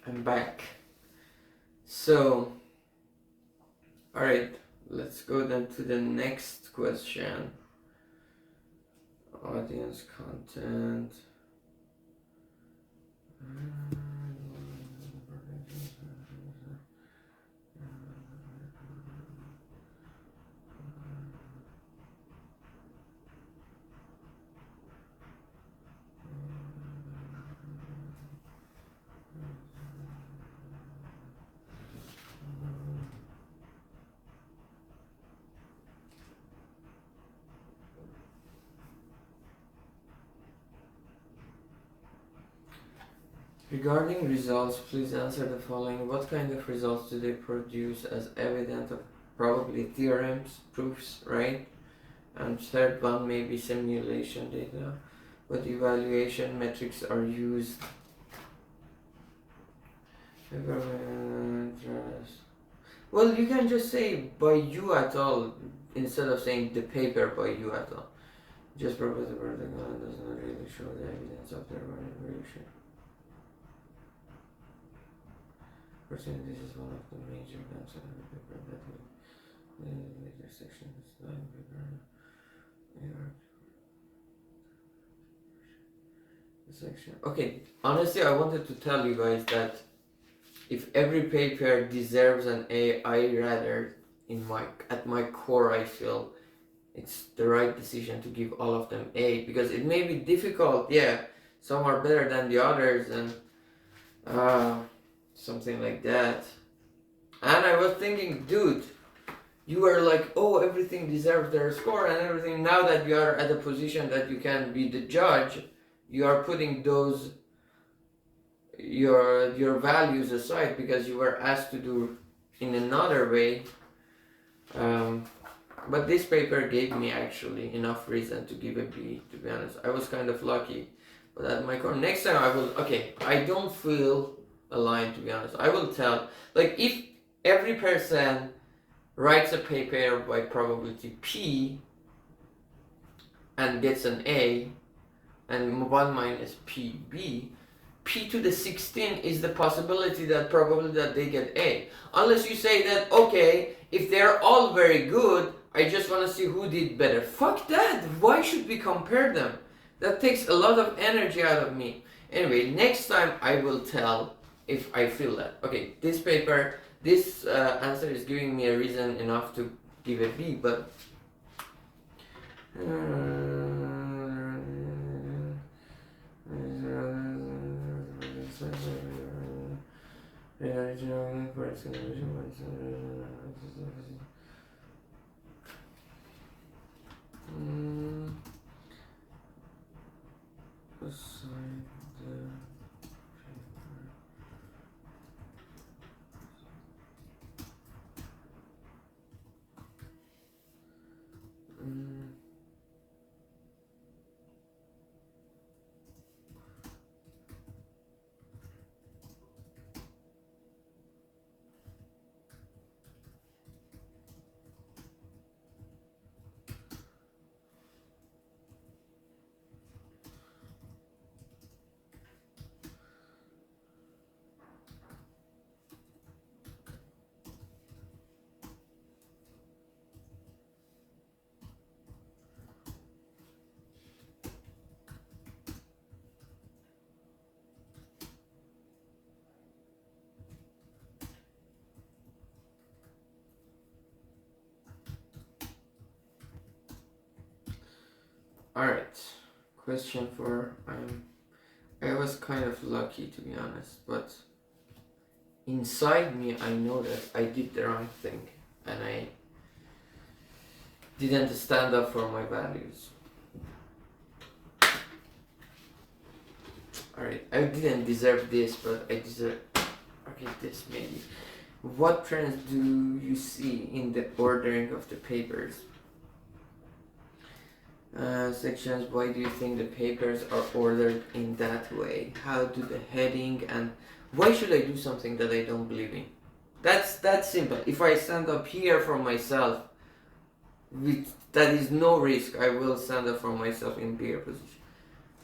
I'm back. So, alright, let's go then to the next question. Audience content. Regarding results, please answer the following. What kind of results do they produce as evidence of probably theorems, proofs, right? And third one may be simulation data. What evaluation metrics are used? Well, you can just say by you et al. Instead of saying the paper by you et al. Just propose the protocol and does not really show the evidence of their evaluation. Personally, this is one of the major gaps in the paper that will later section is the paper. Section. Okay, honestly, I wanted to tell you guys that if every paper deserves an A, I rather at my core I feel it's the right decision to give all of them A, because it may be difficult, yeah, some are better than the others and something like that. And I was thinking, dude, you were like, oh, everything deserves their score and everything. Now that you are at a position that you can be the judge, you are putting those your values aside because you were asked to do in another way. But this paper gave me actually enough reason to give a B, to be honest. I was kind of lucky. But at my core, next time I will, okay, I don't feel aligned, to be honest. I will tell, like, if every person writes a paper by probability P and gets an A, and 1 minus PB, P to the 16 is the possibility that probably that they get A. Unless you say that, okay, if they're all very good, I just want to see who did better. Fuck that! Why should we compare them? That takes a lot of energy out of me. Anyway, next time I will tell if I feel that. Okay, this paper, this answer is giving me a reason enough to give a B, but... Alright, question 4. I was kind of lucky, to be honest, but inside me I know that I did the wrong thing and I didn't stand up for my values. Alright, I didn't deserve this, but I deserve, okay, this maybe. What trends do you see in the ordering of the papers? Sections, why do you think the papers are ordered in that way? How do the heading and why should I do something that I don't believe in? That's simple. If I stand up here for myself, that is no risk, I will stand up for myself in bigger position.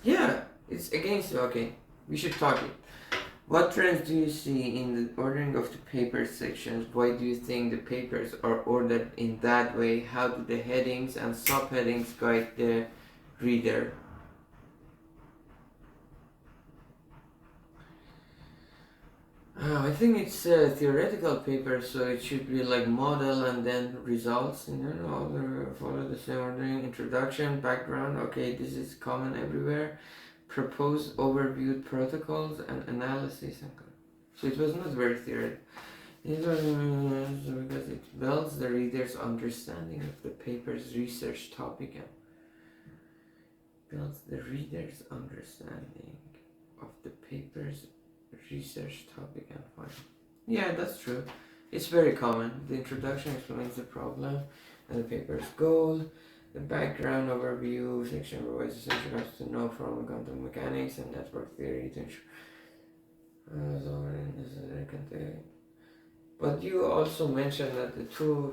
Yeah, it's against you. Okay, we should talk it. What trends do you see in the ordering of the paper sections? Why do you think the papers are ordered in that way? How do the headings and subheadings guide the reader? I think it's a theoretical paper, so it should be like model and then results. Follow the same ordering. Introduction, background. Okay, this is common everywhere. Propose overviewed protocols and analysis. So it was not very theoretical. It was because it builds the reader's understanding of the paper's research topic and builds the reader's understanding of the paper's research topic and finding. Yeah, that's true. It's very common. The introduction explains the problem and the paper's goal. The background overview section provides essential concepts to know from quantum mechanics and network theory to ensure. But you also mentioned that the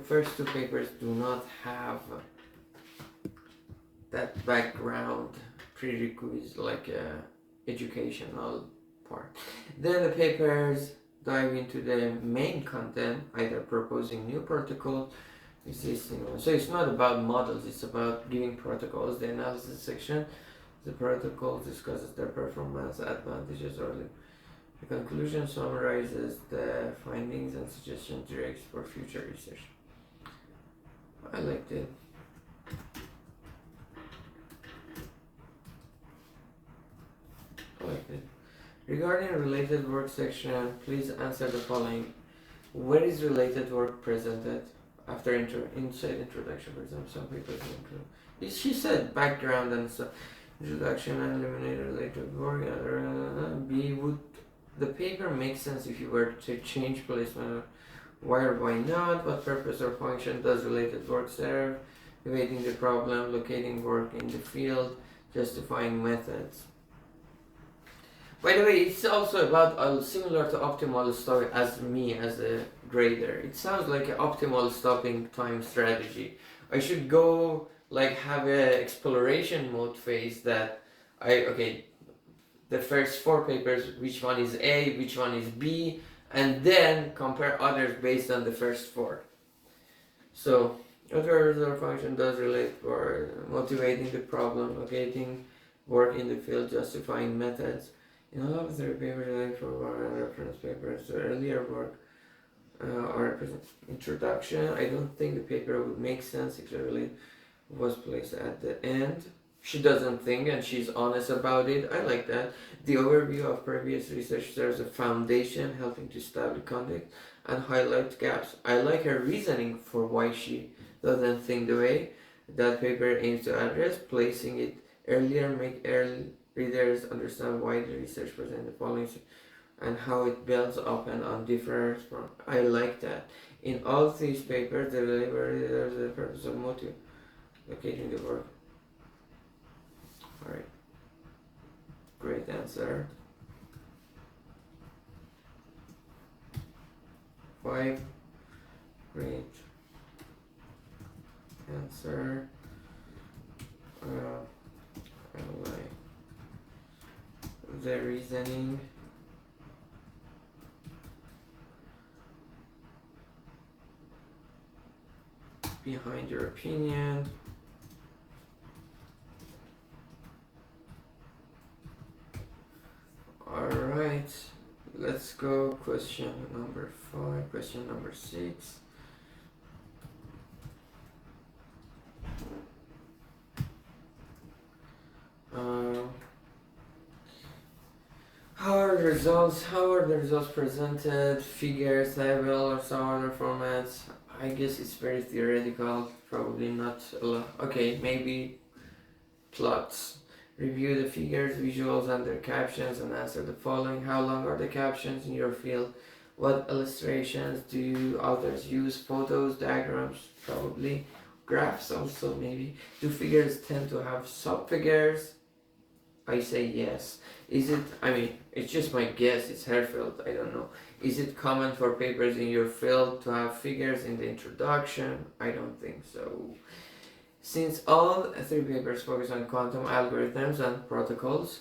first two papers do not have that background prerequisite, like educational part. Then the papers dive into the main content, either proposing new protocols, existing ones. So it's not about models, it's about giving protocols. The analysis section, the protocol discusses their performance, advantages, or the conclusion summarizes the findings and suggestions directs for future research. I liked it. Regarding related work section, please answer the following. Where is related work presented? After inside introduction, for example, some papers include. She said background and stuff. Introduction and eliminate related work. B, would the paper make sense if you were to change placement? Why or why not? What purpose or function does related work serve? Evading the problem, locating work in the field, justifying methods. By the way, it's also about similar to optimal stopping as me as a grader. It sounds like an optimal stopping time strategy. I should go like have a exploration mode phase that the first 4 papers, which one is A, which one is B, and then compare others based on the first 4. So, other function does relate for motivating the problem, locating work in the field, justifying methods. In all of the papers related for reference papers, the earlier work or introduction, I don't think the paper would make sense if it really was placed at the end. She doesn't think and she's honest about it. I like that. The overview of previous research serves a foundation, helping to establish context and highlight gaps. I like her reasoning for why she doesn't think the way that paper aims to address, placing it earlier, make readers understand why the research presents the following and how it builds up and on differs from. I like that. In all these papers, the readers the purpose of locating the work. Alright. Great answer. 5. Great answer. I like the reasoning. Behind your opinion. Alright, let's go question number 5, question number 6. How are the results presented? Figures, table, or some other formats? I guess it's very theoretical, probably not a lot. Okay, maybe plots. Review the figures, visuals, and their captions and answer the following. How long are the captions in your field? What illustrations do authors use? Photos, diagrams, probably. Graphs also, maybe. Do figures tend to have sub-figures? I say yes. Is it, it's just my guess, it's her field, I don't know. Is it common for papers in your field to have figures in the introduction? I don't think so. Since all 3 papers focus on quantum algorithms and protocols,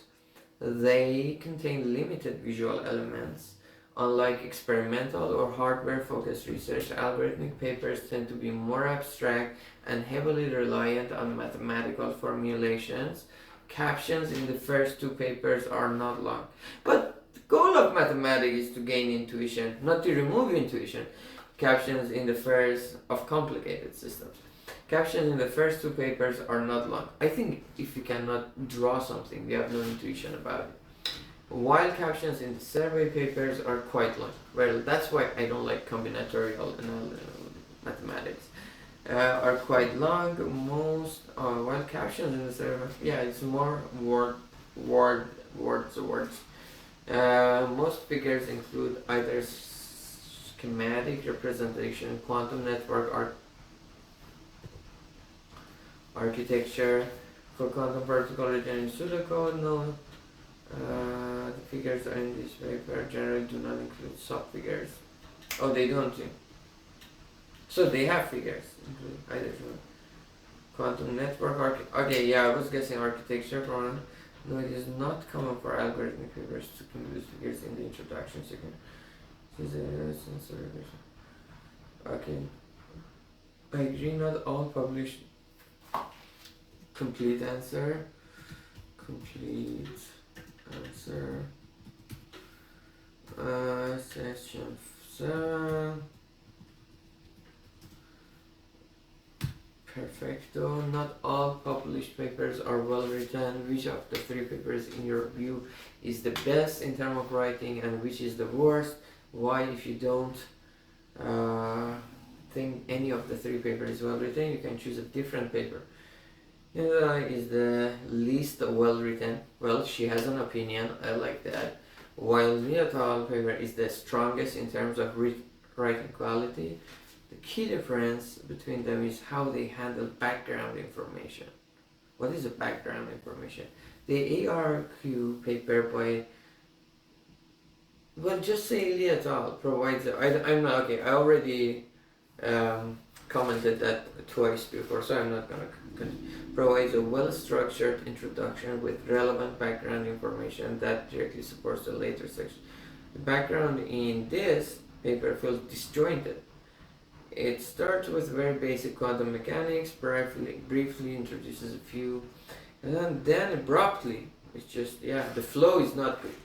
They contain limited visual elements. Unlike experimental or hardware-focused research, algorithmic papers tend to be more abstract and heavily reliant on mathematical formulations. Captions in the first two papers are not long. But the goal of mathematics is to gain intuition, not to remove intuition. Captions in the first of complicated systems. Captions in the first two papers are not long. I think if you cannot draw something, you have no intuition about it. While captions in the survey papers are quite long. Well, that's why I don't like combinatorial mathematics. Are quite long. While captions in the survey, yeah, it's more words. Most figures include either schematic representation, quantum network architecture. For quantum particle region in pseudocode, no. The figures in this paper generally do not include subfigures. Oh, they don't. So they have figures include either quantum network okay, yeah, I was guessing architecture from. No, it is not common for algorithmic papers to include figures in the introduction section. Okay. I agree, not all published. Complete answer. Section 7. Perfecto. Not all published papers are well written. Which of the three papers in your view is the best in terms of writing and which is the worst? Why, if you don't think any of the three papers is well written, you can choose a different paper. Is the least well written. Well, she has an opinion. I like that. While Neotal paper is the strongest in terms of writing quality, the key difference between them is how they handle background information. What is the background information? The ARQ paper by, well, just say Leotal provides. I'm not okay. I already commented that twice before, so I'm not gonna continue. Provides a well-structured introduction with relevant background information that directly supports the later section. The background in this paper feels disjointed. It starts with very basic quantum mechanics, briefly introduces a few, and then abruptly, it's just, the flow is not good.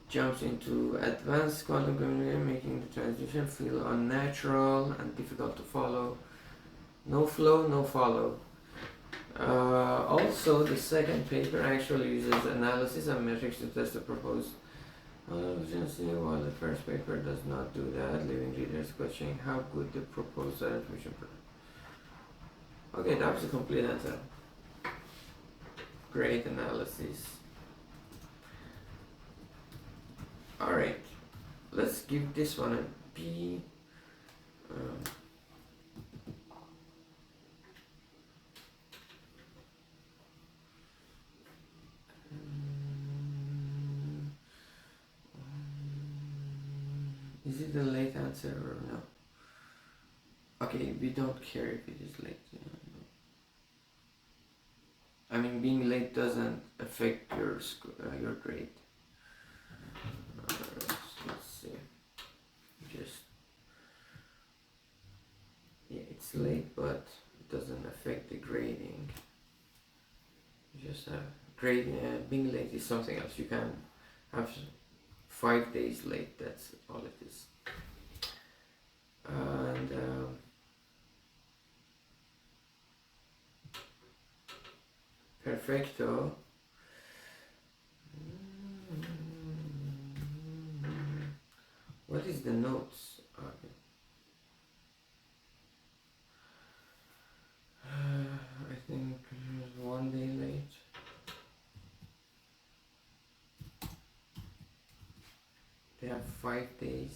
Jumps into advanced quantum computing, making the transition feel unnatural and difficult to follow. No flow, no follow. Also, the second paper actually uses analysis and metrics to test the proposed urgency, while the first paper does not do that, leaving readers questioning how good the proposed adaptation. Okay, that was a complete answer. Great analysis. Alright, let's give this one a B. Is it a late answer or no? Okay, we don't care if it is late. I mean, being late doesn't affect your grade. Let's see. It's late, but it doesn't affect the grading. You just have grading. Being late is something else. You can have 5 days late. That's all it is. And perfecto. What is the notes? Okay. I think it was 1 day late. They have 5 days.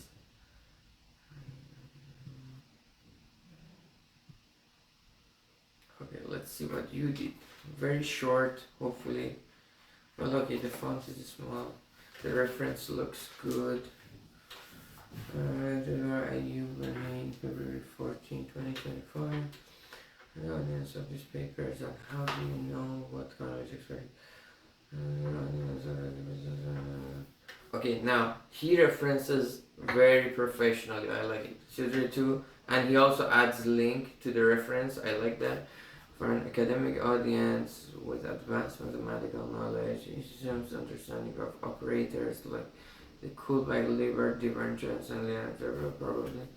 Okay, let's see what you did. Very short, hopefully. Well, okay, the font is small. The reference looks good. You remain February 14, 2025. The audience of these papers and how do you know what college expect? Okay, now he references very professionally. I like it. Tutor 2, and he also adds link to the reference. I like that. For an academic audience with advanced mathematical knowledge, systems understanding of operators like the Kullback-Leibler divergence and linear probability,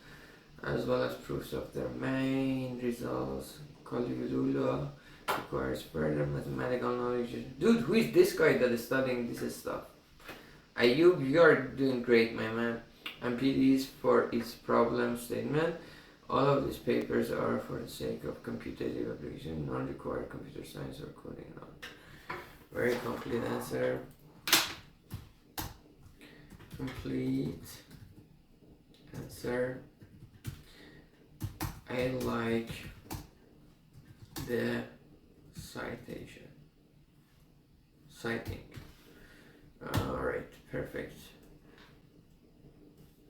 as well as proofs of their main results. Caligula requires further mathematical knowledge. Dude, who is this guy that is studying this stuff? Ayub, you are doing great, my man. And PDs for its problem statement. All of these papers are for the sake of computative application, non-required computer science or coding knowledge. Very complete answer. Complete answer. I like the citation. Citing. Alright, perfect.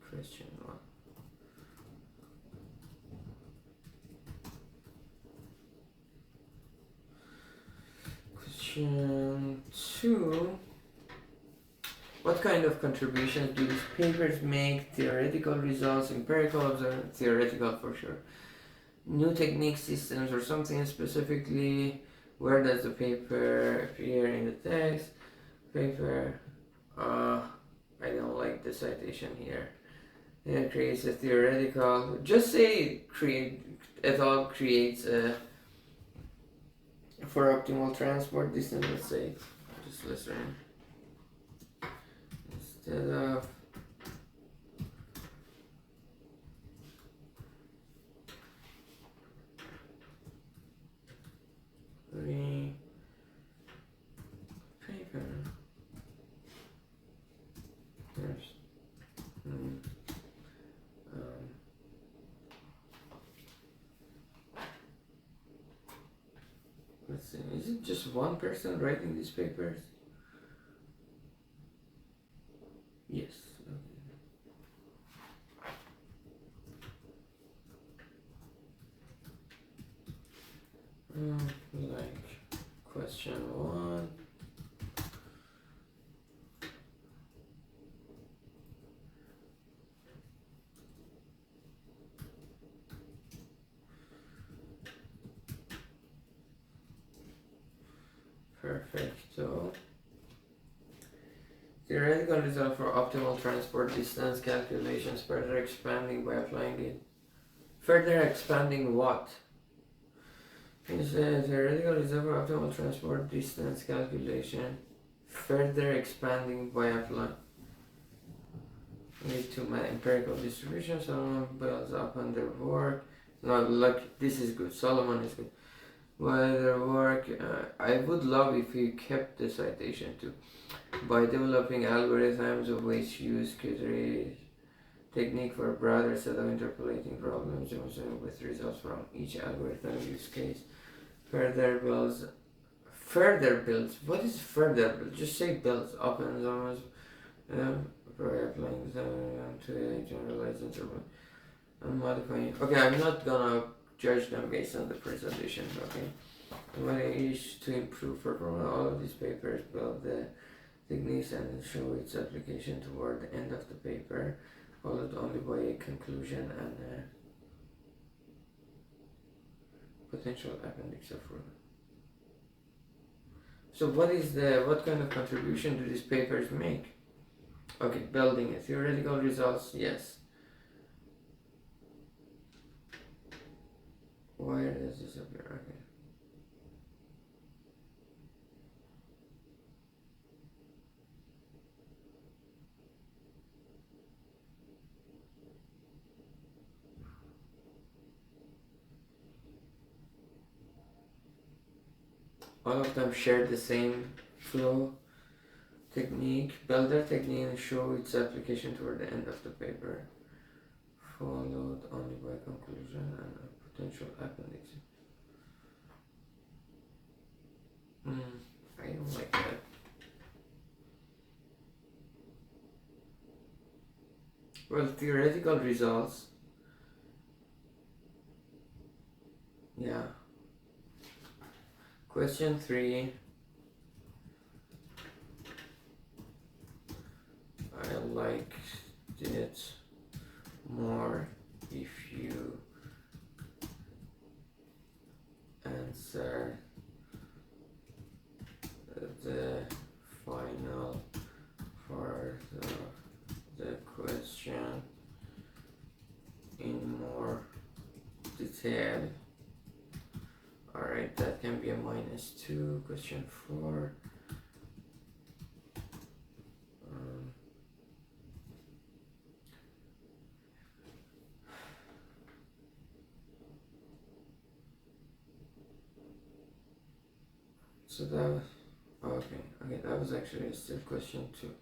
Question 1. Question 2. What kind of contributions do these papers make? Theoretical results, empirical observations, theoretical for sure. New techniques, systems, or something specifically? Where does the paper appear in the text? Paper. I don't like the citation here. It creates a theoretical. Just say it all creates a for optimal transport distance. Let's say just listen instead of the paper. There's let's see. Is it just one person writing these papers? Yes. Like question 1. Perfecto. Theoretical result for optimal transport distance calculations, further expanding by applying it. Further expanding what? Is a theoretical result for optimal transport distance calculation. Further expanding by applying it to my empirical distribution. Solomon builds upon their work. No, look, this is good. Solomon is good. By their work, I would love if you kept the citation too. By developing algorithms of which use Q3 technique for a broader set of interpolating problems with results from each algorithm use case. Further builds. What is further builds? Just say builds. Opens almost. By applying to a generalized interval. I'm modifying. Okay, I'm not gonna judge them based on the presentation. Okay. When I wish to improve performance, all of these papers build the techniques and show its application toward the end of the paper, followed only by a conclusion and a potential appendix of rule. So what kind of contribution do these papers make? Okay, building it. Theoretical results, yes. Where does this appear? Okay. All of them share the same flow technique, builder technique, and show its application toward the end of the paper, followed only by conclusion and a potential appendix. I don't like that. Well, theoretical results. Yeah, Question 3. I liked it more if you answer the final part of the question in more detail. Alright, that can be a -2. Question 4. So that was, okay, that was actually still question 2.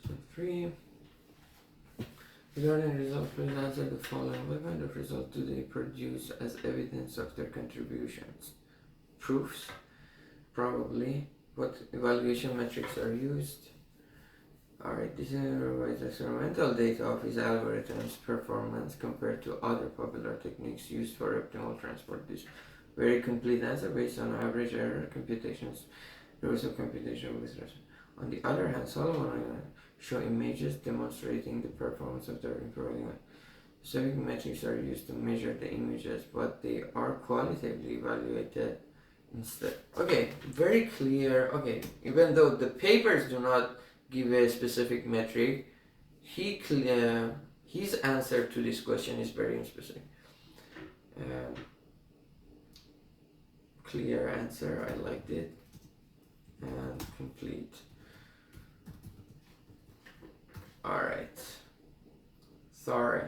Question 3. Regarding results, please answer the following. What kind of result do they produce as evidence of their contributions? Proofs? Probably. What evaluation metrics are used? Alright, this provides experimental data of his algorithm's performance compared to other popular techniques used for optimal transport. This very complete answer based on average error computations, rules of computation with respect. On the other hand, Solomon show images demonstrating the performance of their encoding. Specific metrics are used to measure the images, but they are qualitatively evaluated instead. Okay, very clear. Okay, even though the papers do not give a specific metric, his answer to this question is very specific. Clear answer, I liked it, and complete. Alright, sorry.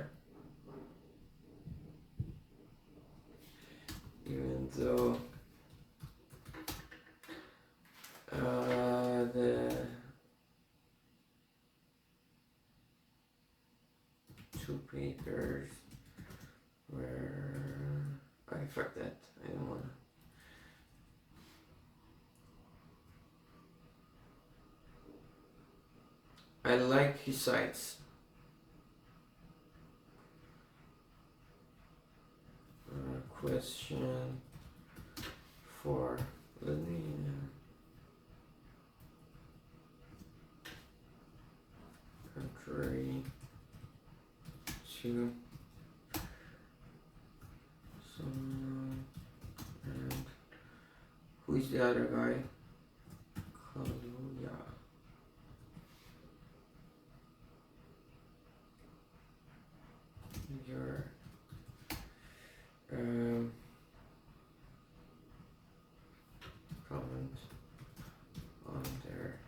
Even though the 2 papers were, fuck that, I don't wanna. I like his sites. Question 4. Let me contrary to someone, and who is the other guy? Kaluuya. Your comment on their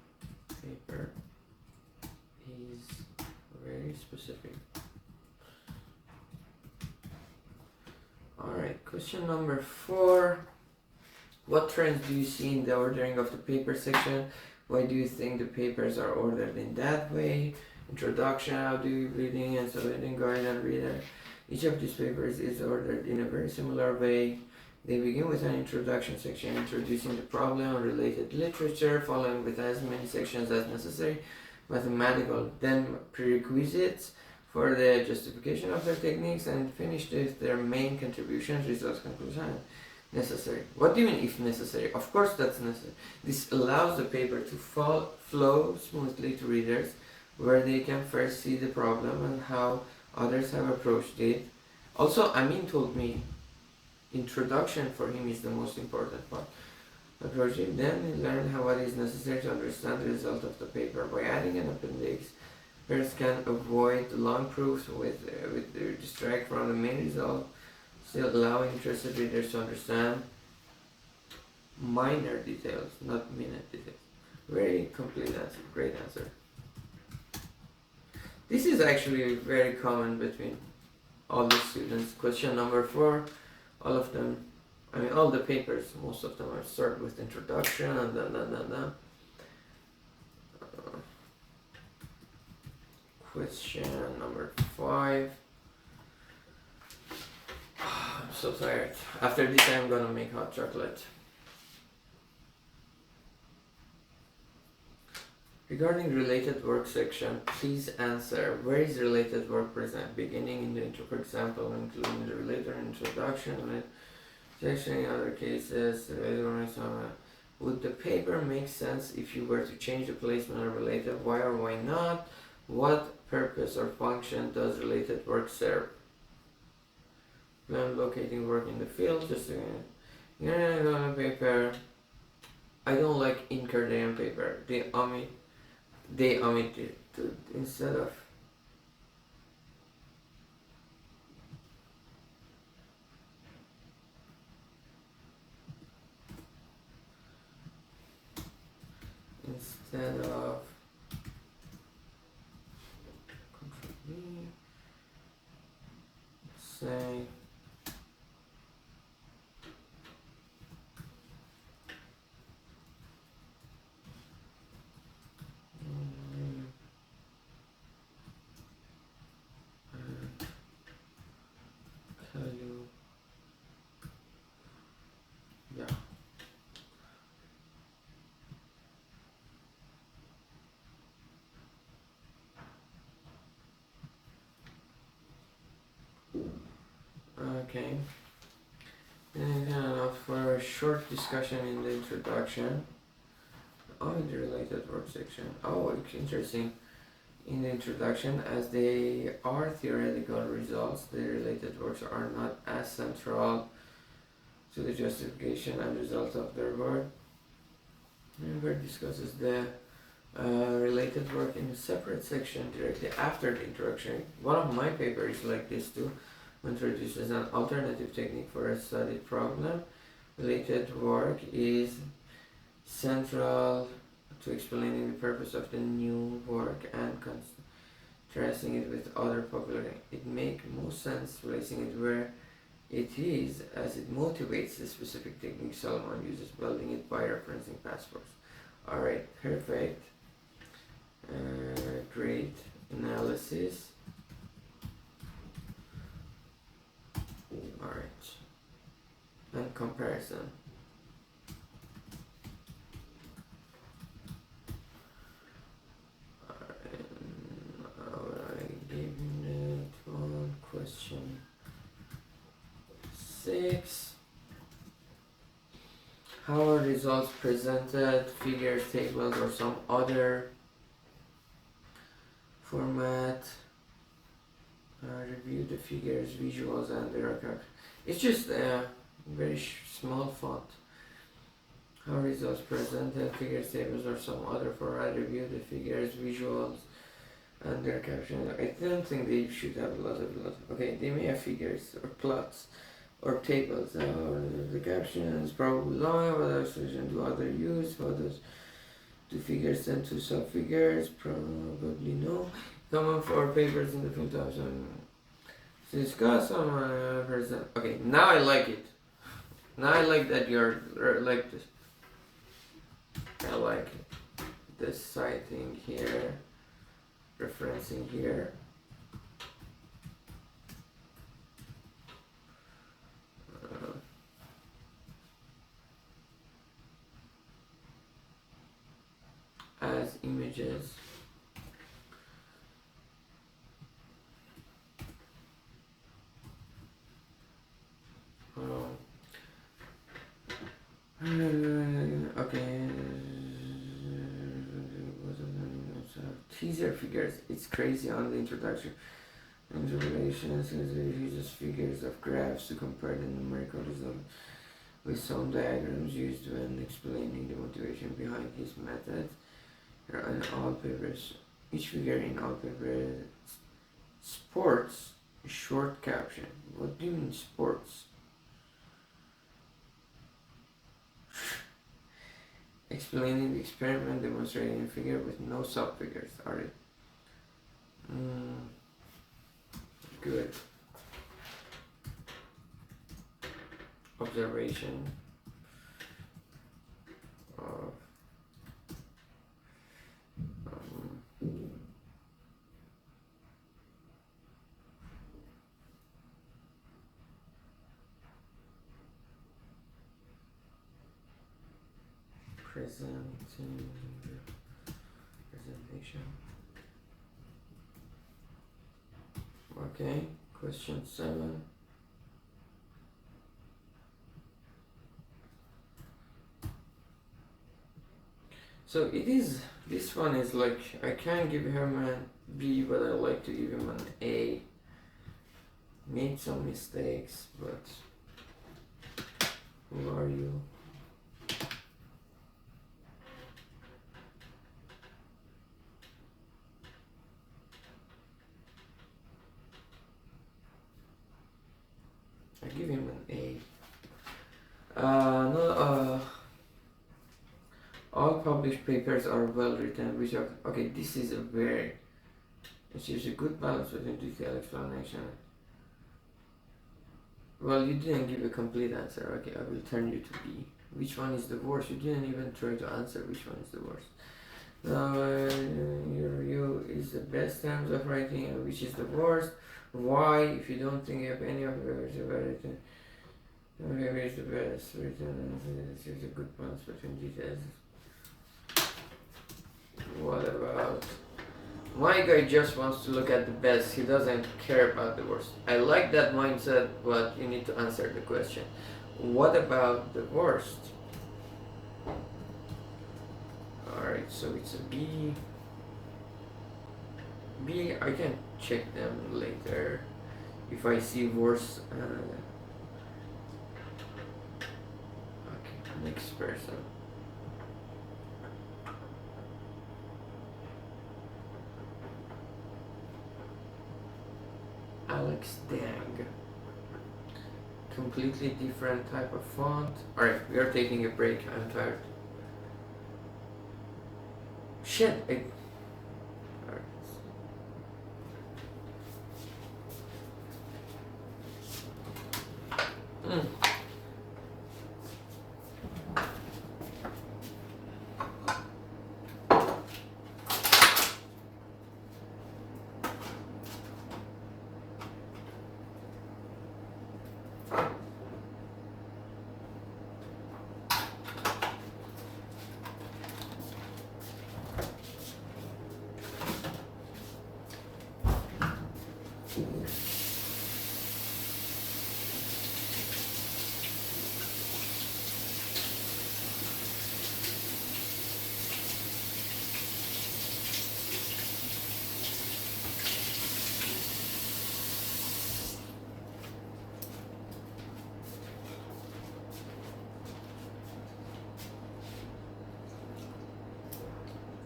paper is very specific. Alright, question number 4. What trends do you see in the ordering of the paper section? Why do you think the papers are ordered in that way? Introduction, how do you reading and submitting guide and reader. Each of these papers is ordered in a very similar way. They begin with an introduction section introducing the problem and related literature, following with as many sections as necessary, mathematical, then prerequisites for the justification of their techniques, and finish with their main contributions, results, conclusion, necessary. What do you mean if necessary? Of course that's necessary. This allows the paper to flow smoothly to readers, where they can first see the problem and how others have approached it. Also, Amin told me introduction for him is the most important part. Approach it, then learn what is necessary to understand the result of the paper. By adding an appendix, readers can avoid the long proofs with distract from the main result, still allowing interested readers to understand minor details, not minute details. Very complete answer, great answer. This is actually very common between all the students. Question number 4, all of them, all the papers, most of them are start with introduction and then. Question number 5. I'm so tired. After this I'm gonna make hot chocolate. Regarding related work section, please answer. Where is related work present? Beginning in the intro, for example, including the related introduction, and section in other cases. Would the paper make sense if you were to change the placement of related? Why or why not? What purpose or function does related work serve? When locating work in the field, just on paper. I don't like Incarnate paper. They omit it instead of instead of say Kalu. Yeah. Okay. And for a short discussion in the introduction. Oh, in the related work section. Oh, it's interesting. In the introduction, as they are theoretical results, the related works are not as central to the justification and result of their work. Member discusses the related work in a separate section directly after the introduction. One of my papers is like this too, introduces an alternative technique for a studied problem. Related work is central to explaining the purpose of the new work and contrasting it with other popular. It makes most sense placing it where it is, as it motivates the specific technique Solomon uses, building it by referencing passports. Alright, perfect. Great analysis. Alright. And comparison. Question 6. How are results presented? Figures, tables, or some other format? Review the figures, visuals, and their character. It's just a very small font. How are results presented? Figures, tables, or some other format? Review the figures, visuals, and their caption. I don't think they should have a lot. Okay, they may have figures or plots or tables. The caption is probably long, but I do other use. Photos, two figures and two sub-figures. Probably no. Common for papers in the field of to discuss some present. Okay, now I like it. Now I like that you're like this. I like this citing here. Referencing here. As images. Okay. Teaser figures. It's crazy on the introduction. In relations, it uses figures of graphs to compare the numerical result with some diagrams used when explaining the motivation behind his methods. Here are in all papers. Each figure in all papers sports a short caption. What do you mean sports? Explaining the experiment, demonstrating a figure with no subfigures. Alright. Good. Observation of presenting Okay, question 7. So it is, this one is like, I can give him a B, but I like to give him an A. Made some mistakes, but who are you? I give him an A. No, all published papers are well written, which are, okay, this is a very, it is a good balance between detailed explanation. Well, you didn't give a complete answer. Okay, I will turn you to B. Which one is the worst? You didn't even try to answer which one is the worst. Now, your review is the best terms of writing, and which is the worst. Why? If you don't think of any of the papers about it, whoever is the best written, it's a good balance between details. What about? My guy just wants to look at the best. He doesn't care about the worst. I like that mindset, but you need to answer the question. What about the worst? Alright, so it's a B. B, I can check them later if I see worse. Okay, next person. Alex Dang. Completely different type of font. Alright, we are taking a break. I'm tired. Shit! Alright.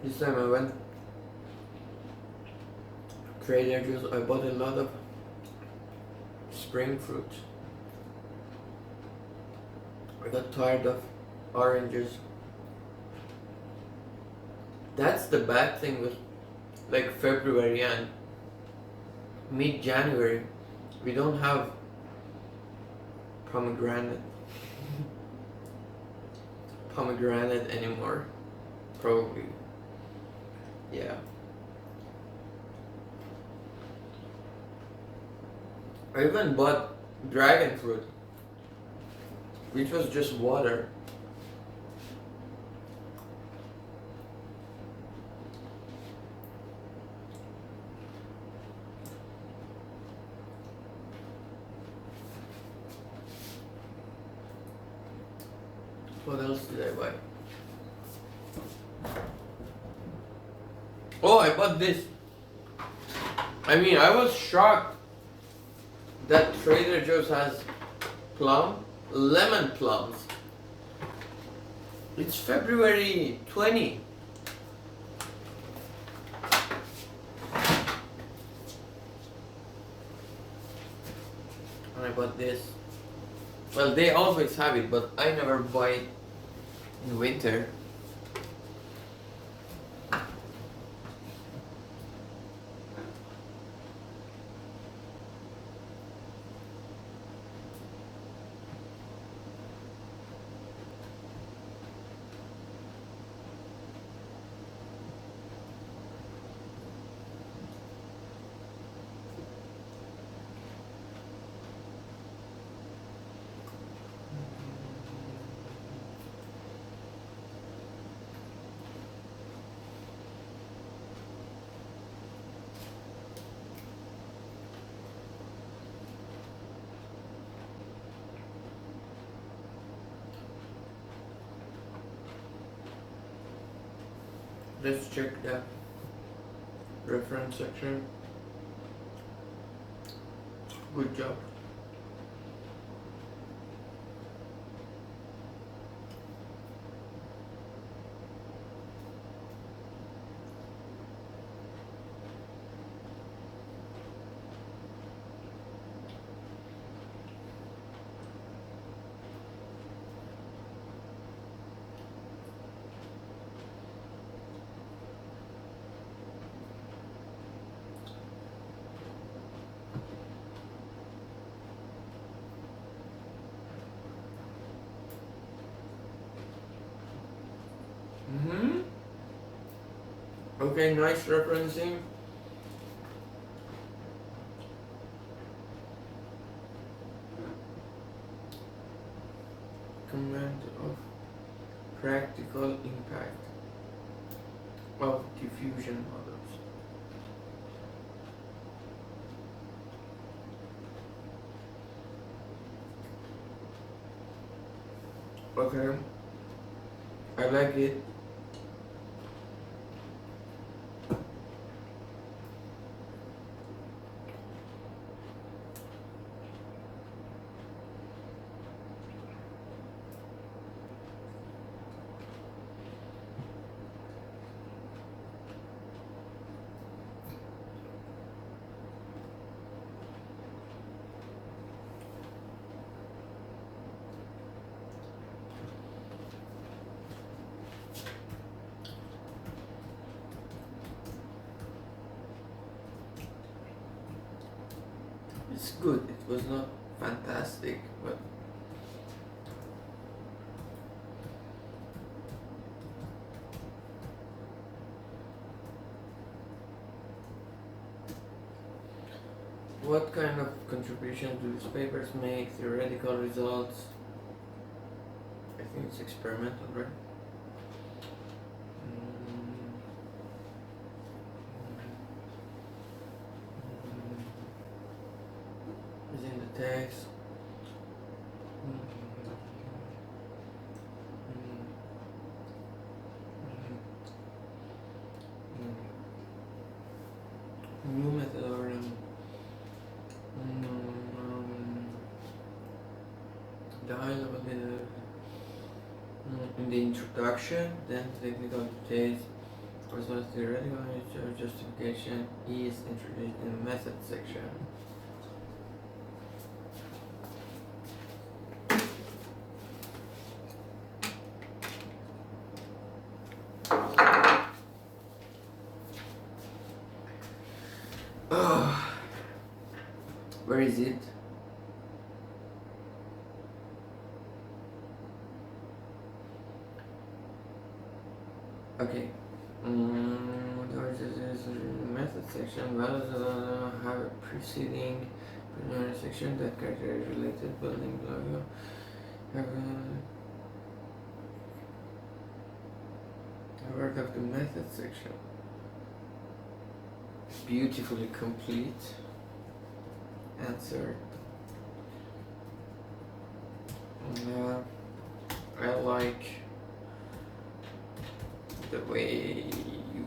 This time I went Trader Joe's. I bought a lot of spring fruit. I got tired of oranges. That's the bad thing with like February and mid-January. We don't have pomegranate anymore. Probably. Yeah. I even bought dragon fruit, which was just water. What else did I buy? Oh, I bought this. I mean, I was shocked that Trader Joe's has lemon plums. It's February 20. And I bought this. Well, they always have it, but I never buy it in winter. Let's check the reference section. Good job. Mm-hmm. Okay, nice referencing. Comment of practical impact of diffusion models. Okay, I like it. It's good. It was not fantastic, but what kind of contribution do these papers make? Theoretical results? I think it's experimental, right? Is in the text. New method or the high level in the introduction, then technical details, as well as theoretical justification is introduced in the method section. Where is it? Okay. Method section values have a preceding preliminary section that characterizes related building block. I work of the method section. Beautifully complete. Answer. I like the way you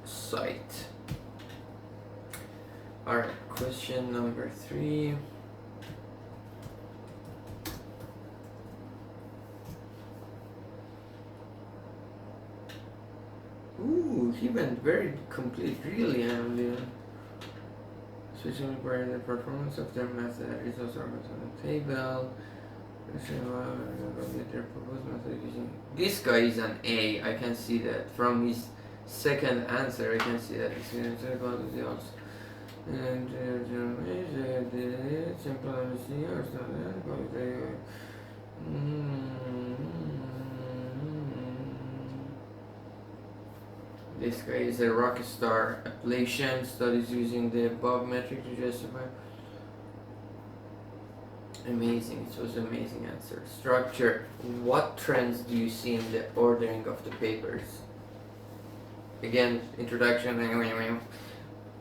cite. Alright, question number 3. Ooh, he went very complete, really, Emily. Especially requiring the performance of their method results are on the table. Their proposed method using. This guy is an A. I can see that from his second answer. I can see that it's about the odds. And simple or something. This guy is a rock star. Appellation studies using the above metric to justify. Amazing. It was an amazing answer. Structure. What trends do you see in the ordering of the papers? Again, introduction.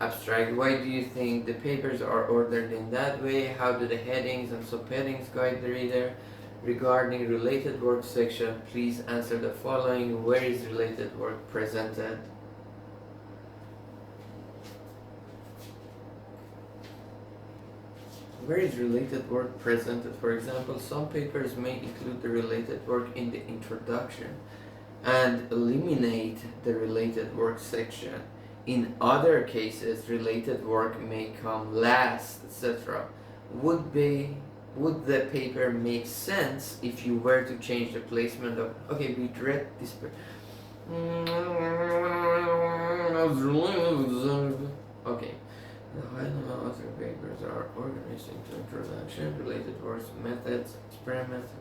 Abstract. Why do you think the papers are ordered in that way? How do the headings and subheadings guide the reader? Regarding related work section, please answer the following. Where is related work presented? Where is related work presented? For example, some papers may include the related work in the introduction and eliminate the related work section. In other cases, related work may come last, etc. Would the paper make sense if you were to change the placement of? Okay, we read this. Okay. The high level author papers are organized into introduction, related works, methods, experiments,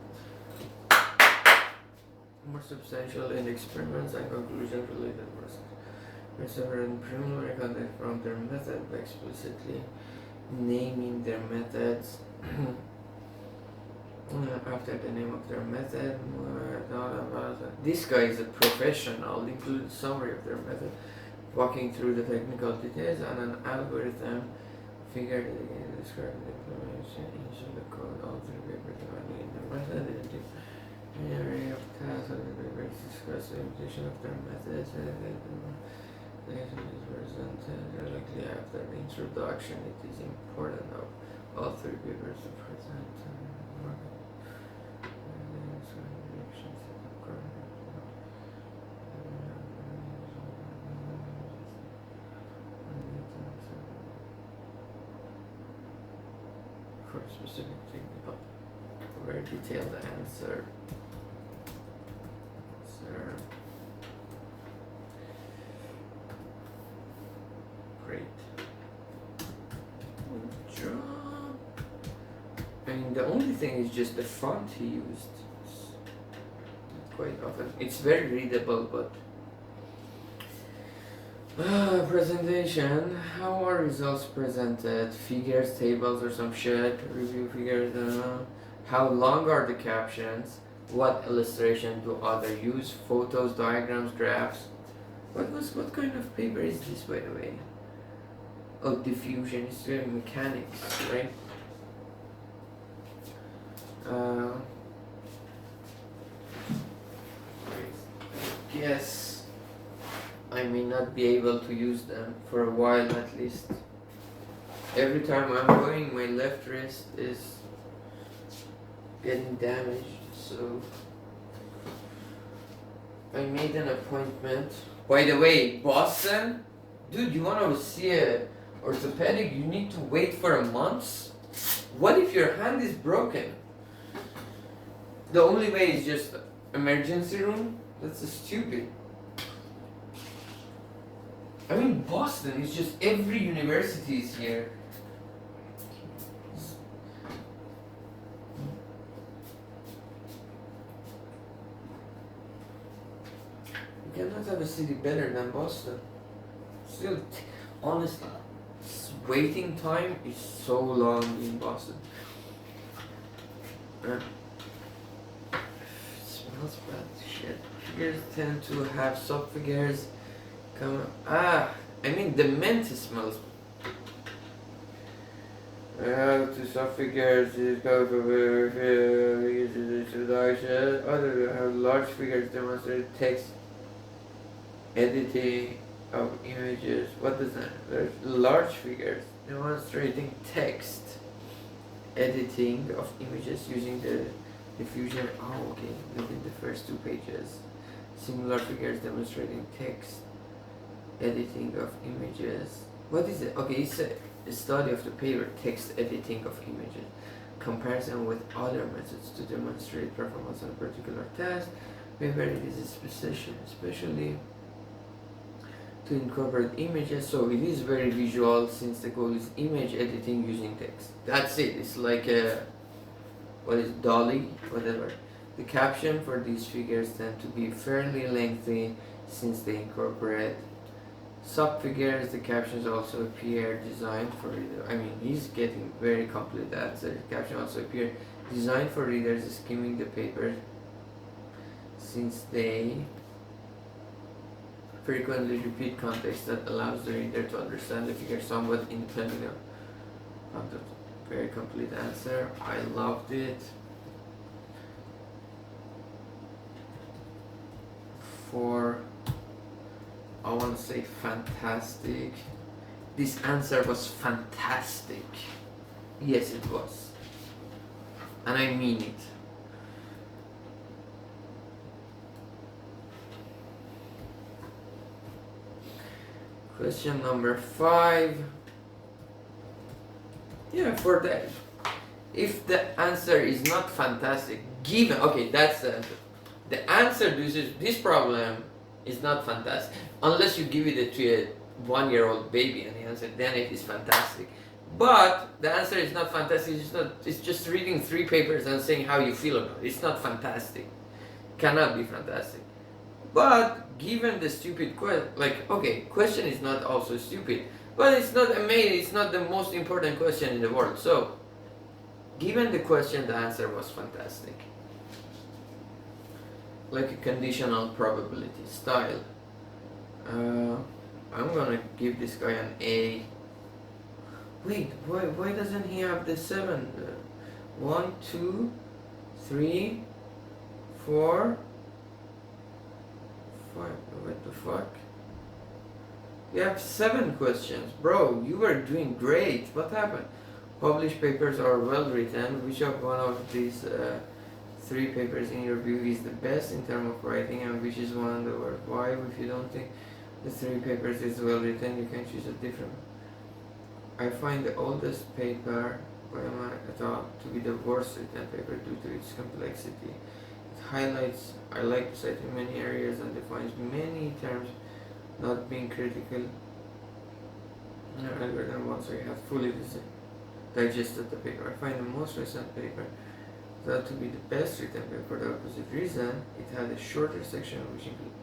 more substantial in experiments and conclusion related works. Researchers in preliminary conduct from their method by explicitly naming their methods after the name of their method. This guy is a professional, include summary of their method, walking through the technical details and an algorithm figure that describing the implementation into the code of the paper divided in the method. The area of tasks of the paper discuss the implementation of their methods. The is presented directly after the introduction. It is important of all three papers to present. For a specific technical, very detailed answer. Sir. Great. Good job. I mean, the only thing is just the font he used. Quite often. It's very readable, but presentation. How are results presented? Figures, tables, or some shit? Review figures. How long are the captions? What illustration do others use? Photos, diagrams, graphs. What kind of paper is this, by the way? Oh, diffusion. It's really mechanics, right? Yes. I may not be able to use them for a while at least. Every time I'm going, my left wrist is getting damaged, so I made an appointment. By the way, Boston? Dude, you wanna see a orthopedic? You need to wait for a month? What if your hand is broken? The only way is just emergency room? That's stupid. I mean, Boston is just every university is here. You cannot have a city better than Boston. Still, honestly, waiting time is so long in Boston. It smells bad shit. Figures tend to have sub-figures. I mean the mint smells. To sub-figures is go to introduction. Other have large figures demonstrate text editing of images. What does that? There's large figures demonstrating text editing of images using the diffusion. Oh, okay. Within the first 2 pages. Similar figures demonstrating text editing of images. What is it? Okay, it's a study of the paper text editing of images. Comparison with other methods to demonstrate performance on a particular task. Paper it is especially to incorporate images, so it is very visual since the goal is image editing using text. That's it. It's like a what is Dolly, whatever. The caption for these figures tend to be fairly lengthy since they incorporate sub-figures. The captions also appear designed for readers. I mean, he's getting very complete answer. The caption also appear designed for readers skimming the paper since they frequently repeat context that allows the reader to understand the figure somewhat independently of the very complete answer. I loved it. for, I want to say fantastic. This answer was fantastic. Yes, it was. And I mean it. Question number 5. Yeah, for that. If the answer is not fantastic, given, okay, that's the answer. The answer to this problem is not fantastic. Unless you give it to a 1-year-old baby and the answer, then it is fantastic. But the answer is not fantastic, it's just reading 3 papers and saying how you feel about it. It's not fantastic. Cannot be fantastic. But given the stupid question, like, okay, question is not also stupid, but it's not amazing, it's not the most important question in the world. So, given the question, the answer was fantastic. Like a conditional probability style. I'm gonna give this guy an A. Wait, why doesn't he have the 7? 1, 2, 3, 4, 5. What the fuck? You have 7 questions. Bro, you were doing great. What happened? Published papers are well written. Which of one of these 3 papers in your view is the best in terms of writing, and which is one of the worst? Why? If you don't think the 3 papers is well written, you can choose a different. I find the oldest paper by my et al. To be the worst written paper due to its complexity. It highlights, I like to cite in many areas and defines many terms, not being critical. Algorithm once I have fully digested the paper. I find the most recent paper that to be the best written paper for the opposite reason. It had a shorter section which includes.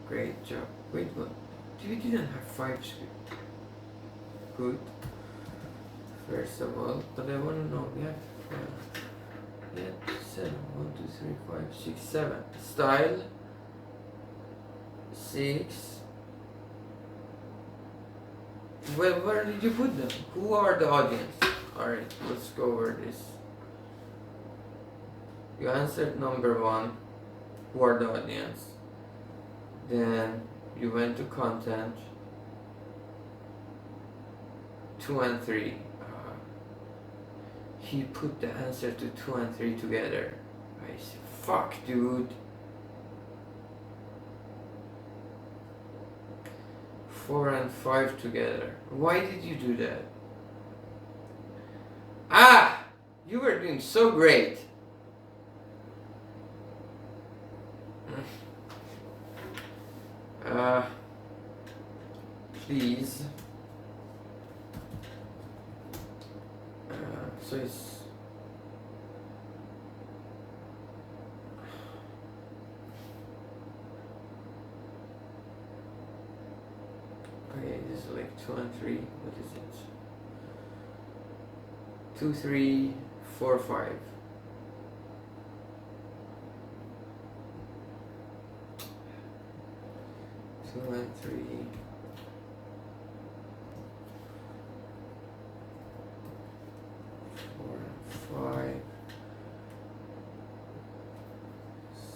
Great job. Wait, what? You didn't have 5 scripts. Good. First of all, but I want to know, we have 7, 1, 2, 3, 5, 6, 7. Style 6. Well, where did you put them? Who are the audience? Alright, let's go over this. You answered number 1. Who are the audience? Then you went to content. 2 and 3. He put the answer to 2 and 3 together. I said, fuck, dude. 4 and 5 together. Why did you do that? Ah! You were doing so great. Please. So it's. Okay, this is like 2 and 3. What is it? 2, 3, 4, 5. Two and 3. 4 and 5.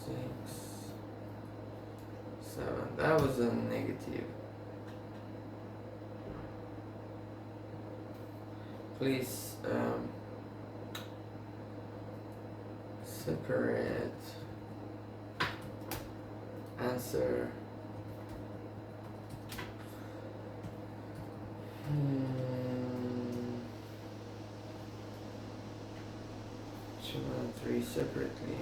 6, 7. That was a negative. Please separate answer. 2 and 3 separately.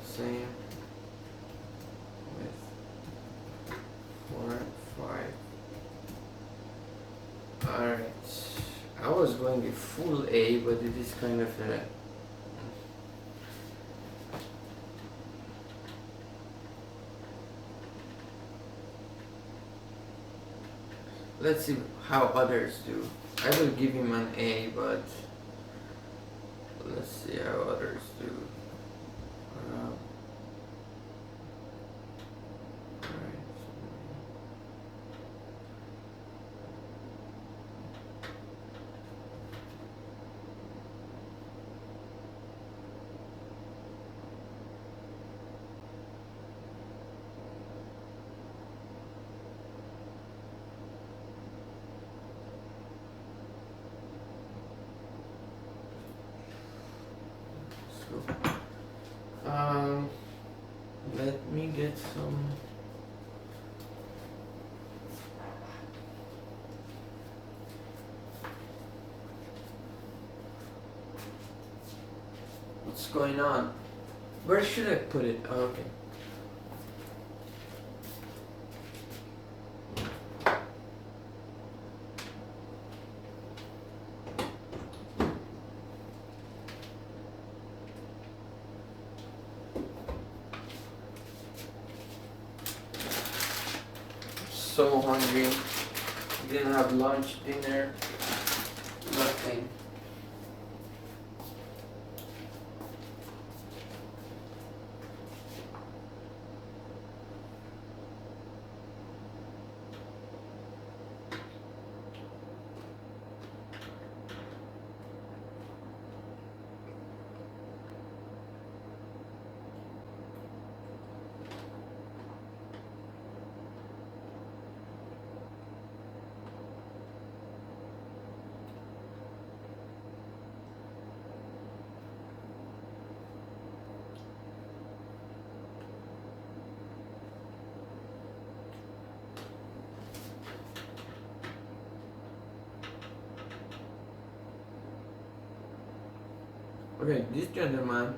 Same with 4 and 5. Alright. I was going a full A, but it is kind of a. Let's see how others do. I will give him an A, but let's see how others do. Alright. going on? Where should I put it? Oh, okay. So hungry. Didn't have lunch, dinner, nothing. Okay, this gentleman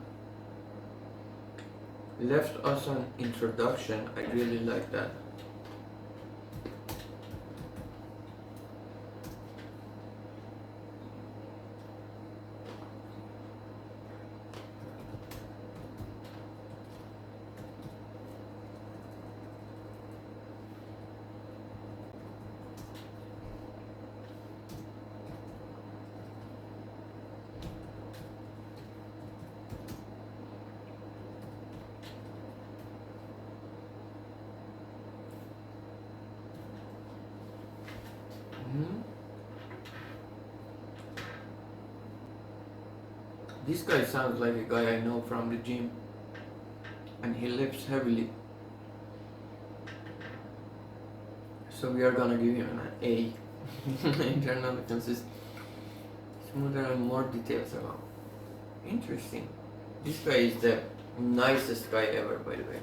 left us an introduction. I really like that. This guy sounds like a guy I know from the gym, and he lifts heavily. So we are gonna give him an A. Internal consist smoother and more details about. Interesting. This guy is the nicest guy ever, by the way.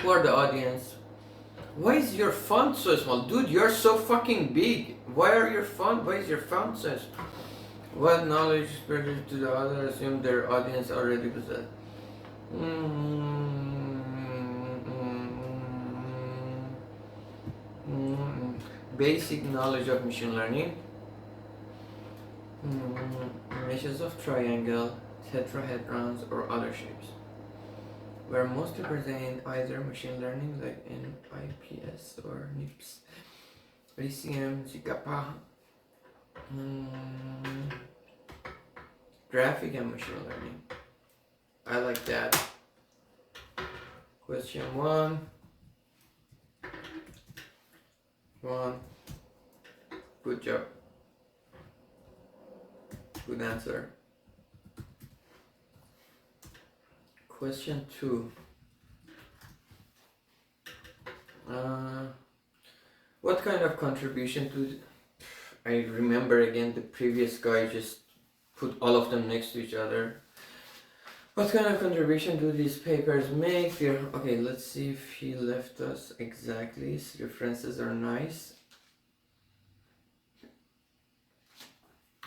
Who are the audience? Why is your font so small? Dude, you're so fucking big. Why is your font so small? What knowledge is presented to the other? Assume their audience already possess. Basic knowledge of machine learning. Meshes of triangle, tetrahedrons, or other shapes. Were mostly present in either machine learning like in IPS or NIPS, LCM, Zcapa, graphic and machine learning. I like that. Question 1. Good job. Good answer. Question 2. What kind of contribution to... I remember again the previous guy just put all of them next to each other. What kind of contribution do these papers make? Okay, let's see if he left us exactly. His references are nice.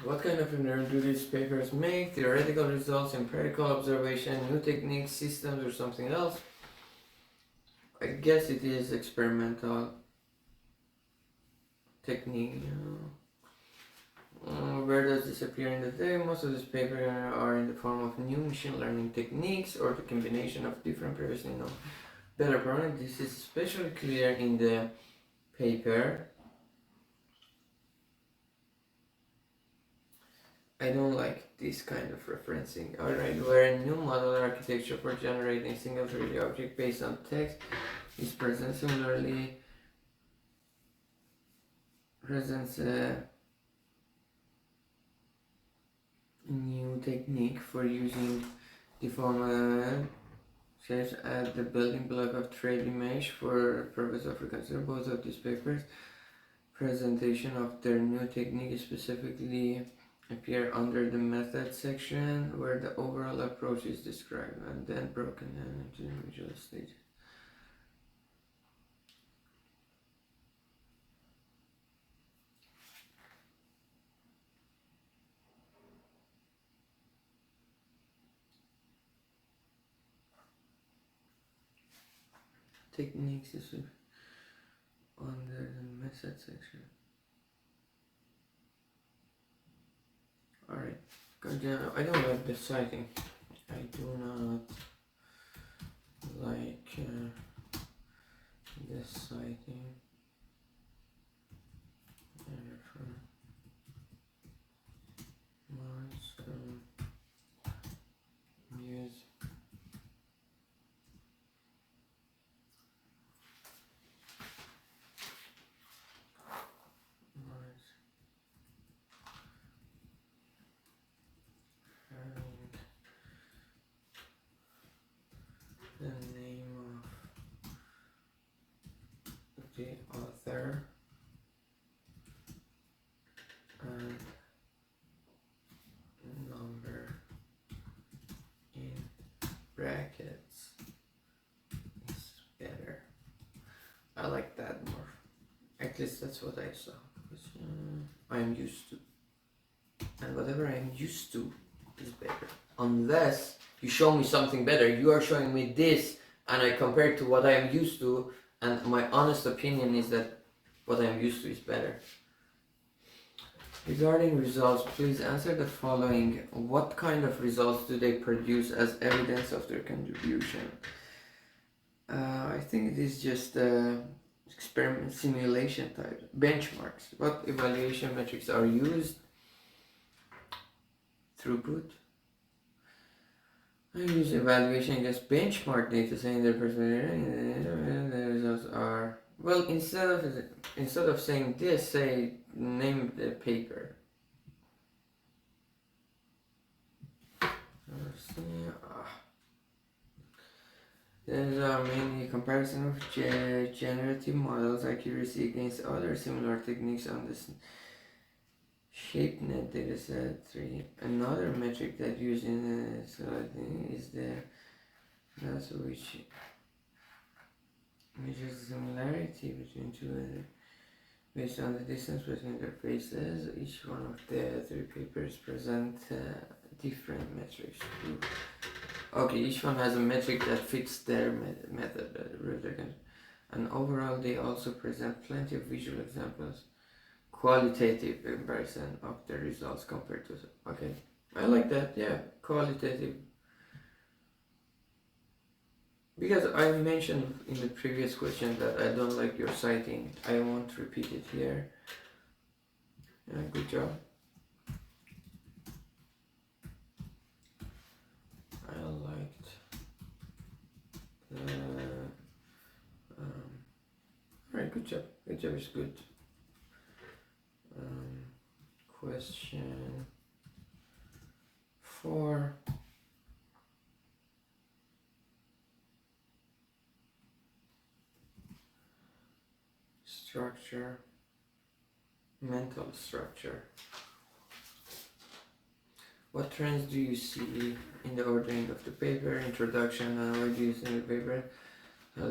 What kind of contribution do these papers make? Theoretical results, empirical observation, new techniques, systems, or something else? I guess it is experimental technique. Where does this appear in the day? Most of these papers are in the form of new machine learning techniques or the combination of different previously known better programs. This is especially clear in the paper. I don't like this kind of referencing. Alright, where a new modular architecture for generating single 3D object based on text is present. Similarly, presents a new technique for using deformed shapes as the building block of 3D mesh for purpose of reconsider. Both of these papers presentation of their new technique specifically appear under the method section where the overall approach is described and then broken down into individual stages. techniques is under the method section. Alright, I don't like the citing. I do not like the citing. Use the name of the author and number in brackets is better. I like that more. At least that's what I saw. I'm used to. And whatever I'm used to is better. Unless you show me something better. You are showing me this and I compare it to what I am used to, and my honest opinion is that what I am used to is better. Regarding results, please answer the following. What kind of results do they produce as evidence of their contribution? I think it is just experiment simulation type. Benchmarks. What evaluation metrics are used? Throughput. I use evaluation against benchmark data, saying their perspective. The results are, well, instead of saying this, say name the paper. There's mainly comparison of generative models accuracy against other similar techniques on this ShapeNet dataset 3. Another metric that used in the sliding is that's which measures the similarity between two based on the distance between their faces. Each one of the three papers present different metrics. Okay, each one has a metric that fits their method. And overall, they also present plenty of visual examples. Qualitative comparison of the results compared to. Okay, I like that. Yeah, qualitative. Because I mentioned in the previous question that I don't like your citing. I won't repeat it here. Yeah, good job. I liked the. Alright, good job. Good job is good. Question 4. Structure, mental structure. What trends do you see in the ordering of the paper? Introduction, and why do you think the paper?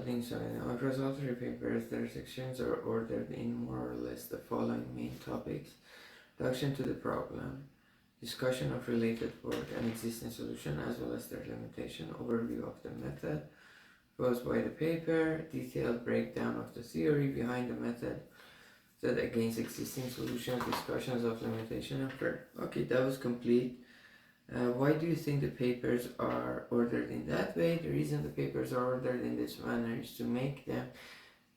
Things across all three papers, their sections are ordered in more or less the following main topics: introduction to the problem, discussion of related work and existing solution, as well as their limitation, overview of the method proposed by the paper, detailed breakdown of the theory behind the method set against existing solutions, discussions of limitation and prayer. Okay, that was complete. Why do you think the papers are ordered in that way? The reason the papers are ordered in this manner is to make them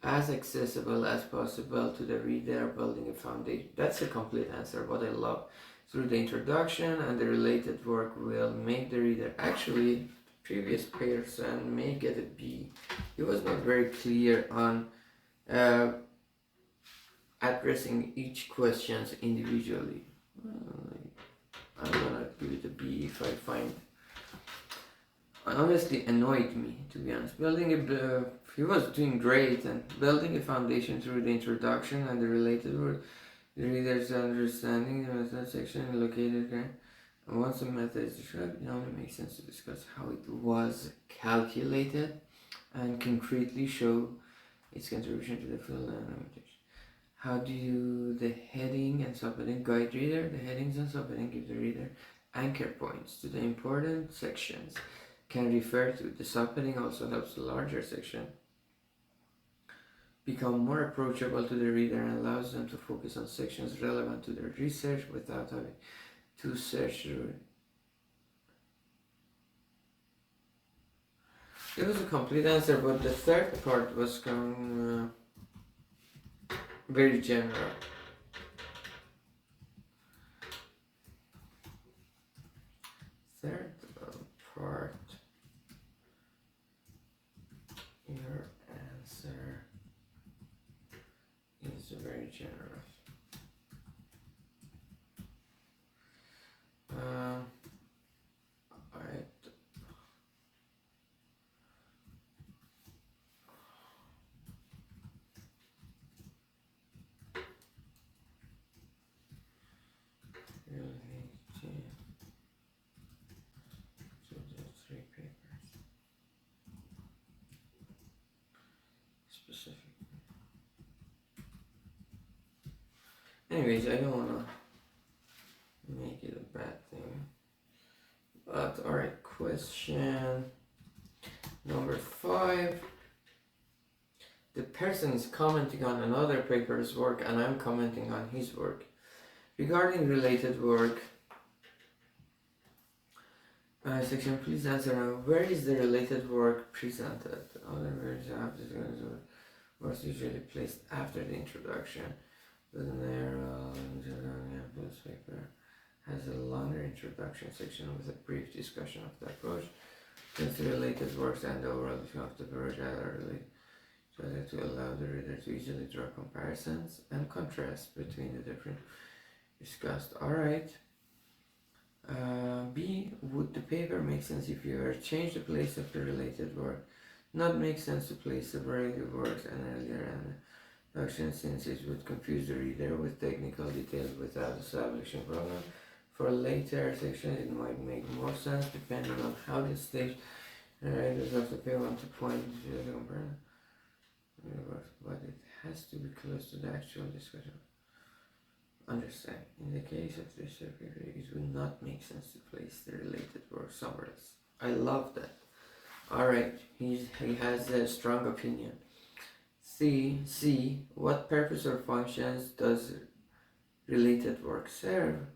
as accessible as possible to the reader, building a foundation. That's a complete answer, what I love. Through the introduction and the related work will make the reader. Actually, the previous person may get a B. He was not very clear on addressing each questions individually. I'm gonna give it a B if I find. Honestly, annoyed me, to be honest. He was doing great, and building a foundation through the introduction and the related work, the reader's understanding the method section located there. And once the method is described, it only makes sense to discuss how it was calculated and concretely show its contribution to the field and limitation. How do the heading and subheading guide reader? The headings and subheading give the reader anchor points to the important sections. Can refer to the subheading also helps the larger section become more approachable to the reader and allows them to focus on sections relevant to their research without having to search through it. It was a complete answer, but the third part was very general. Third part, your answer is very general. I related to the three papers specific. Anyways, I don't wanna make it a bad thing. But alright, question number 5. The person is commenting on another paper's work and I'm commenting on his work. Regarding related work, section, please answer now. Where is the related work presented? Other words have this works usually placed after the introduction. The narrow paper has a longer introduction section with a brief discussion of the approach. Since the related works and the overall discussion of the project are related to allow the reader to easily draw comparisons and contrasts between the different discussed. Alright. B. Would the paper make sense if you were change the place of the related work? Not make sense to place separated works and earlier introduction, since it would confuse the reader with technical details without establishing problem. For later sections, it might make more sense depending on how the stage writers of the paper want to point to the comparison. But it has to be close to the actual discussion. Understand. In the case of this paper, it would not make sense to place the related work somewhere else. I love that. Alright, he has a strong opinion. C. What purpose or functions does related work serve?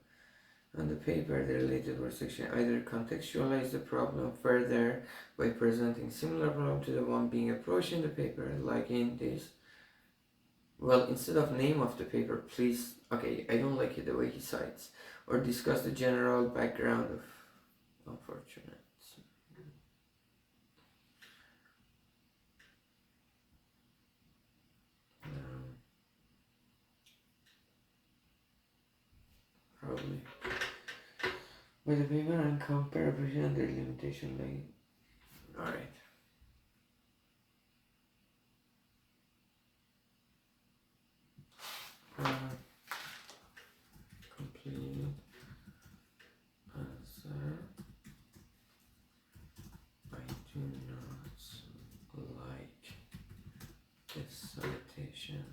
On the paper, the related work section either contextualize the problem further by presenting similar problem to the one being approached in the paper, like in this. Well, instead of name of the paper, please, okay, I don't like it the way he cites, or discuss the general background of unfortunate. Probably. By the paper and compare and their limitation like. Alright. Complete answer. I do not like this citation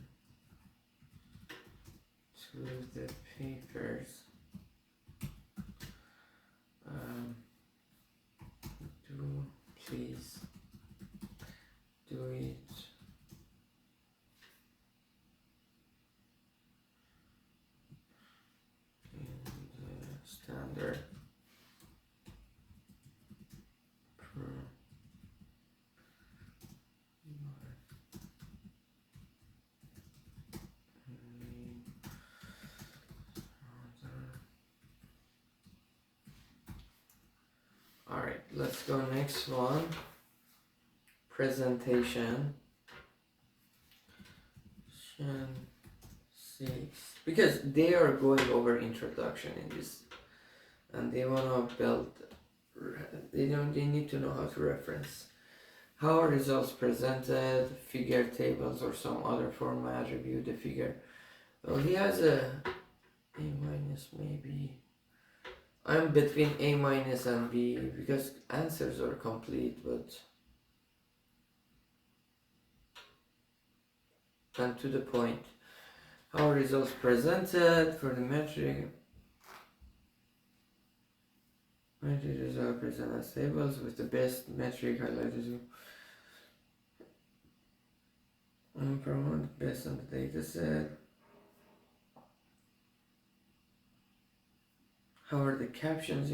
to the papers. Do please do it in the standard Alright, let's go next one. Presentation. 6. Because they are going over introduction in this and they wanna build, they need to know how to reference. How are results presented, figure tables or some other format, review the figure. Well, he has a minus maybe. I'm between A minus and B because answers are complete, but and to the point. How are results presented for the metric? Metric result present as tables with the best metric highlighted. Promote based on the data set. However, the captions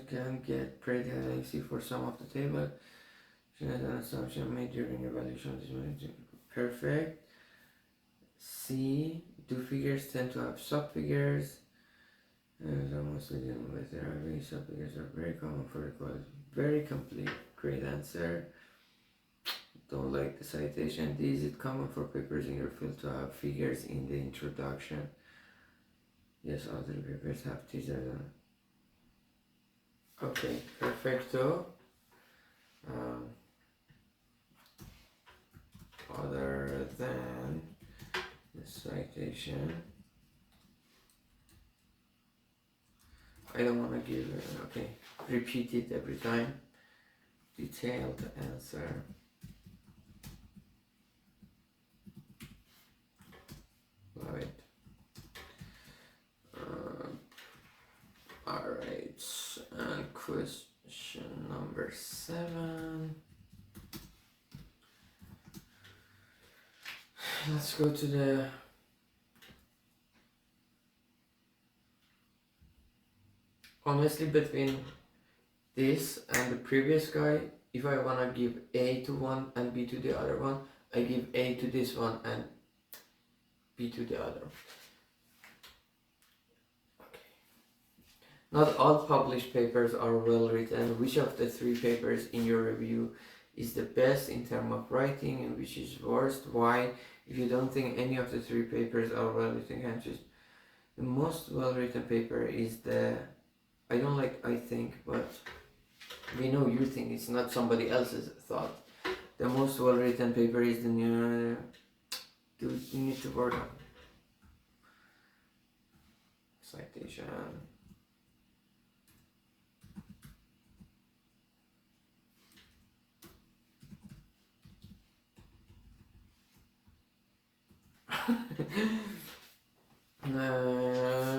can get pretty lengthy for some of the table. An assumption made during evaluation of this method. Perfect. C. Do figures tend to have subfigures? Almost dealing with there. Subfigures are very common for the quality. Very complete. Great answer. Don't like the citation. Is it common for papers in your field to have figures in the introduction? Yes, all the papers have teasers. Okay, perfecto. Other than the citation, I don't want to give okay, repeat it every time. Detailed answer. Love it. Alright, and question number 7. Let's go to the honestly between this and the previous guy, if I want to give A to one and B to the other one, I give A to this one and B to the other. Okay. Not all published papers are well written. Which of the 3 papers in your review is the best in terms of writing and which is worst? Why? If you don't think any of the 3 papers are well written, can choose. The most well written paper is the, I don't like I think, but we know you think, it's not somebody else's thought. The most well written paper is the new, dude, you need to work on. Citation.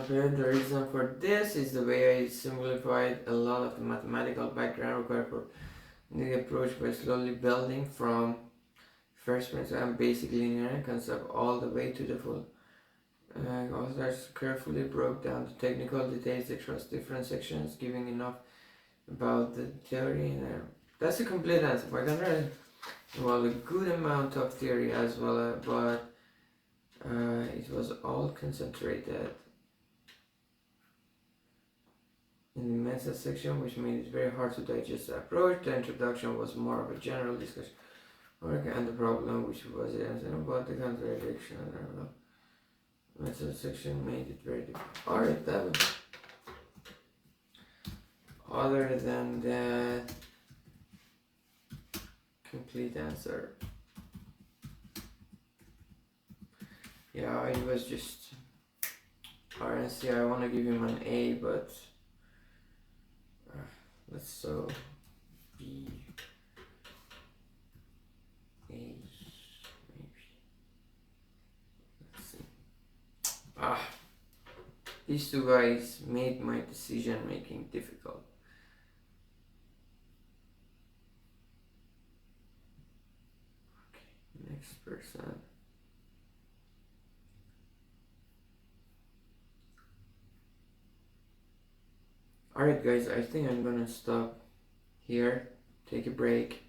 The reason for this is the way I simplified a lot of the mathematical background required for the approach by slowly building from first principle and basic linear concept all the way to the full. Authors carefully broke down the technical details across different sections, giving enough about the theory. That's a complete answer. I can read well a good amount of theory as well, but it was all concentrated in the method section, which made it very hard to digest the approach. The introduction was more of a general discussion and the problem, which was the answer about the contradiction. Method section made it very difficult. Alright, that was. Other than that, complete answer. Yeah, it was just RNC. I want to give him an A, but let's so B A maybe. Let's see. These 2 guys made my decision making difficult. Okay, next person. Alright guys, I think I'm gonna stop here, take a break,